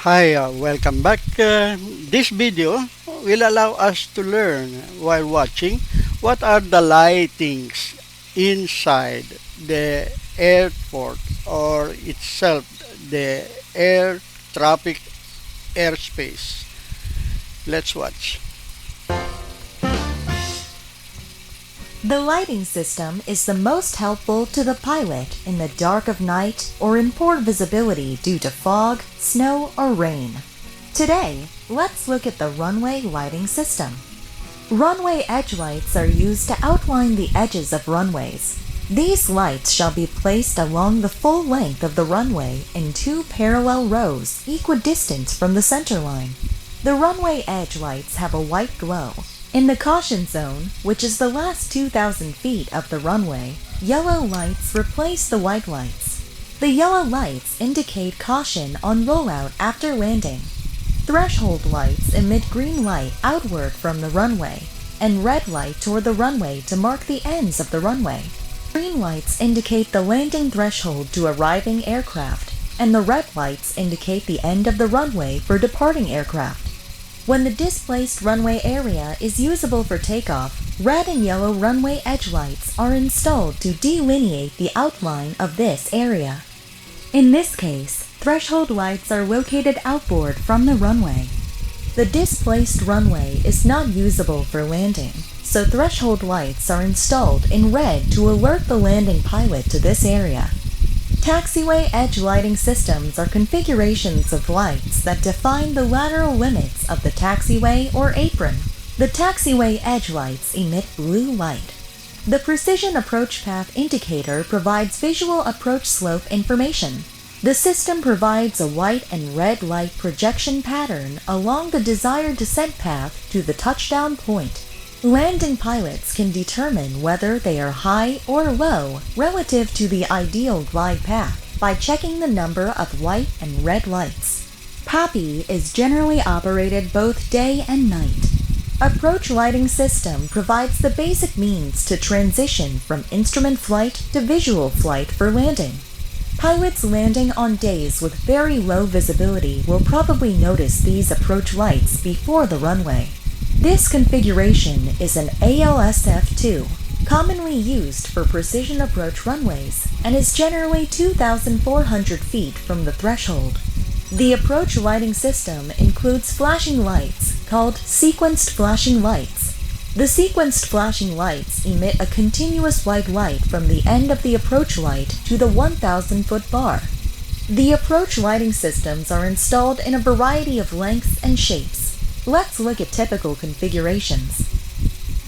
Hi, welcome back. This video will allow us to learn while watching what are the lightings inside the airport or itself, the air traffic airspace. Let's watch. The lighting system is the most helpful to the pilot in the dark of night or in poor visibility due to fog, snow, or rain. Today, let's look at the runway lighting system. Runway edge lights are used to outline the edges of runways. These lights shall be placed along the full length of the runway in two parallel rows equidistant from the center line. The runway edge lights have a white glow. In the caution zone, which is the last 2,000 feet of the runway, yellow lights replace the white lights. The yellow lights indicate caution on rollout after landing. Threshold lights emit green light outward from the runway, and red light toward the runway to mark the ends of the runway. Green lights indicate the landing threshold to arriving aircraft, and the red lights indicate the end of the runway for departing aircraft. When the displaced runway area is usable for takeoff, red and yellow runway edge lights are installed to delineate the outline of this area. In this case, threshold lights are located outboard from the runway. The displaced runway is not usable for landing, so threshold lights are installed in red to alert the landing pilot to this area. Taxiway edge lighting systems are configurations of lights that define the lateral limits of the taxiway or apron. The taxiway edge lights emit blue light. The precision approach path indicator provides visual approach slope information. The system provides a white and red light projection pattern along the desired descent path to the touchdown point. Landing pilots can determine whether they are high or low relative to the ideal glide path by checking the number of white and red lights. PAPI is generally operated both day and night. Approach lighting system provides the basic means to transition from instrument flight to visual flight for landing. Pilots landing on days with very low visibility will probably notice these approach lights before the runway. This configuration is an ALSF2, commonly used for precision approach runways, and is generally 2,400 feet from the threshold. The approach lighting system includes flashing lights, called sequenced flashing lights. The sequenced flashing lights emit a continuous white light from the end of the approach light to the 1,000-foot bar. The approach lighting systems are installed in a variety of lengths and shapes. Let's look at typical configurations.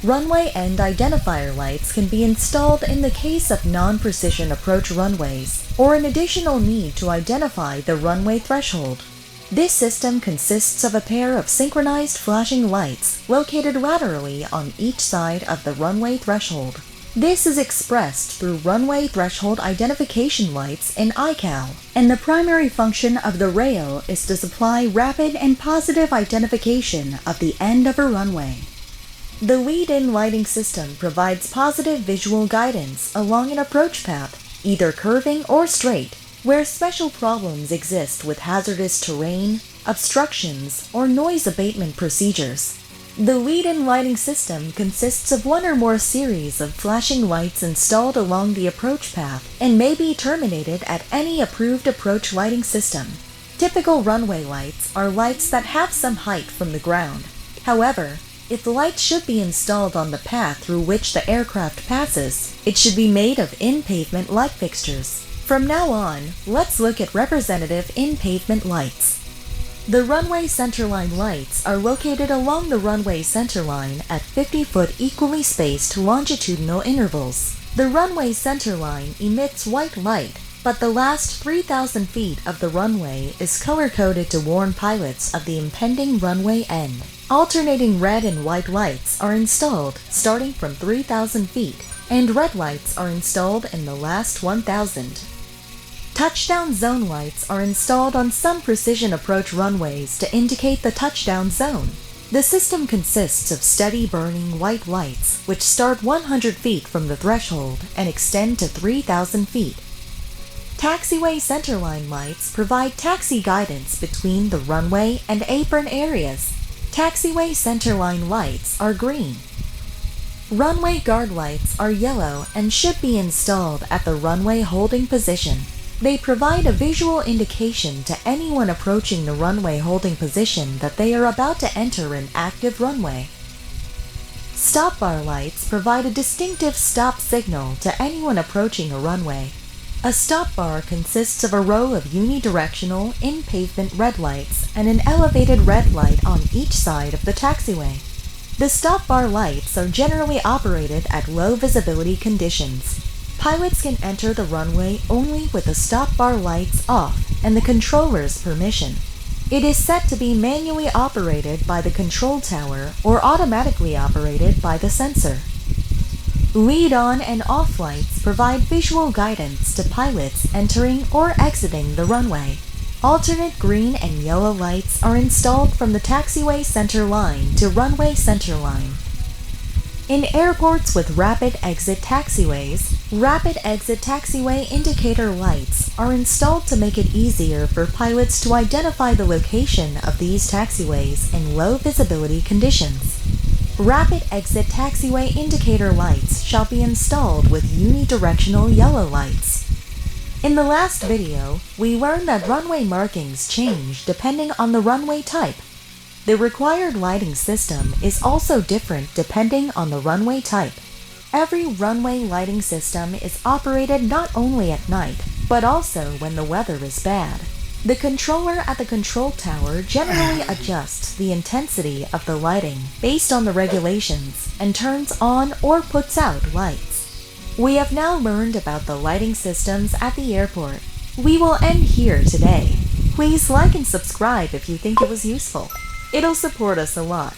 Runway end identifier lights can be installed in the case of non-precision approach runways, or an additional need to identify the runway threshold. This system consists of a pair of synchronized flashing lights located laterally on each side of the runway threshold. This is expressed through runway threshold identification lights in iCal, and the primary function of the rail is to supply rapid and positive identification of the end of a runway. The lead-in lighting system provides positive visual guidance along an approach path, either curving or straight, where special problems exist with hazardous terrain, obstructions, or noise abatement procedures. The lead-in lighting system consists of one or more series of flashing lights installed along the approach path and may be terminated at any approved approach lighting system. Typical runway lights are lights that have some height from the ground. However, if the light should be installed on the path through which the aircraft passes, it should be made of in-pavement light fixtures. From now on, let's look at representative in-pavement lights. The runway centerline lights are located along the runway centerline at 50-foot equally spaced longitudinal intervals. The runway centerline emits white light, but the last 3,000 feet of the runway is color-coded to warn pilots of the impending runway end. Alternating red and white lights are installed starting from 3,000 feet, and red lights are installed in the last 1,000. Touchdown zone lights are installed on some precision approach runways to indicate the touchdown zone. The system consists of steady burning white lights, which start 100 feet from the threshold and extend to 3,000 feet. Taxiway centerline lights provide taxi guidance between the runway and apron areas. Taxiway centerline lights are green. Runway guard lights are yellow and should be installed at the runway holding position. They provide a visual indication to anyone approaching the runway holding position that they are about to enter an active runway. Stop bar lights provide a distinctive stop signal to anyone approaching a runway. A stop bar consists of a row of unidirectional, in-pavement red lights and an elevated red light on each side of the taxiway. The stop bar lights are generally operated at low visibility conditions. Pilots can enter the runway only with the stop bar lights off and the controller's permission. It is set to be manually operated by the control tower or automatically operated by the sensor. Lead-on and off lights provide visual guidance to pilots entering or exiting the runway. Alternate green and yellow lights are installed from the taxiway center line to runway center line. In airports with rapid exit taxiways, rapid exit taxiway indicator lights are installed to make it easier for pilots to identify the location of these taxiways in low visibility conditions. Rapid exit taxiway indicator lights shall be installed with unidirectional yellow lights. In the last video, we learned that runway markings change depending on the runway type. The required lighting system is also different depending on the runway type. Every runway lighting system is operated not only at night, but also when the weather is bad. The controller at the control tower generally adjusts the intensity of the lighting based on the regulations and turns on or puts out lights. We have now learned about the lighting systems at the airport. We will end here today. Please like and subscribe if you think it was useful. It'll support us a lot.